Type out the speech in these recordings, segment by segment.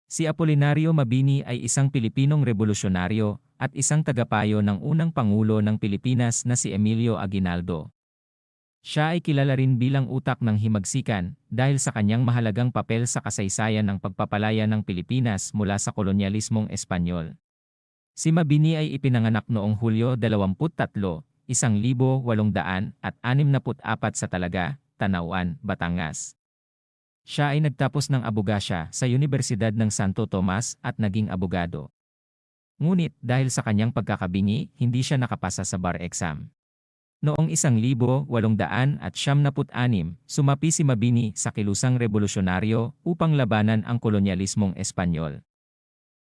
Si Apolinario Mabini ay isang Pilipinong revolusyonaryo at isang tagapayo ng unang Pangulo ng Pilipinas na si Emilio Aguinaldo. Siya ay kilala rin bilang utak ng himagsikan dahil sa kanyang mahalagang papel sa kasaysayan ng pagpapalaya ng Pilipinas mula sa kolonyalismong Espanyol. Si Mabini ay ipinanganak noong Hulyo 23, 1864 sa Talaga, Tanauan, Batangas. Siya ay nagtapos ng abogasya sa Universidad ng Santo Tomas at naging abogado. Ngunit dahil sa kanyang pagkakabingi, hindi siya nakapasa sa bar exam. Noong 1876, sumapi si Mabini sa kilusang revolusyonaryo upang labanan ang kolonyalismong Espanyol.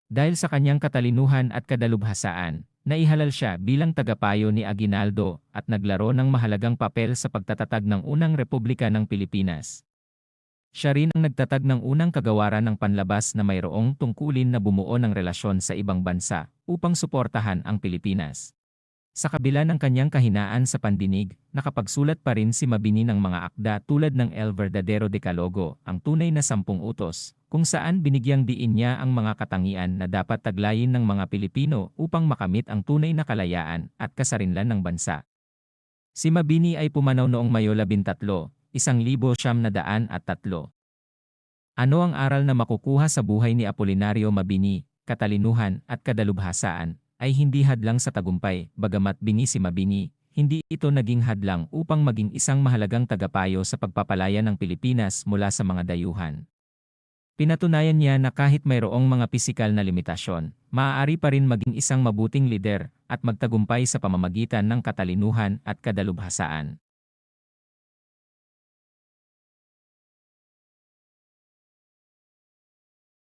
Dahil sa kanyang katalinuhan at kadalubhasaan, naihalal siya bilang tagapayo ni Aguinaldo at naglaro ng mahalagang papel sa pagtatatag ng unang Republika ng Pilipinas. Siya rin ang nagtatag ng unang kagawaran ng panlabas na mayroong tungkulin na bumuo ng relasyon sa ibang bansa upang suportahan ang Pilipinas. Sa kabila ng kanyang kahinaan sa pandinig, nakapagsulat pa rin si Mabini ng mga akda tulad ng El Verdadero Decalogo, ang tunay na 10 utos, kung saan binigyang diin niya ang mga katangian na dapat taglayin ng mga Pilipino upang makamit ang tunay na kalayaan at kasarinlan ng bansa. Si Mabini ay pumanaw noong Mayo 13, 1903. Ano ang aral na makukuha sa buhay ni Apolinario Mabini, katalinuhan at kadalubhasaan, ay hindi hadlang sa tagumpay, bagamat bingi si Mabini, hindi ito naging hadlang upang maging isang mahalagang tagapayo sa pagpapalaya ng Pilipinas mula sa mga dayuhan. Pinatunayan niya na kahit mayroong mga pisikal na limitasyon, maaari pa rin maging isang mabuting lider at magtagumpay sa pamamagitan ng katalinuhan at kadalubhasaan.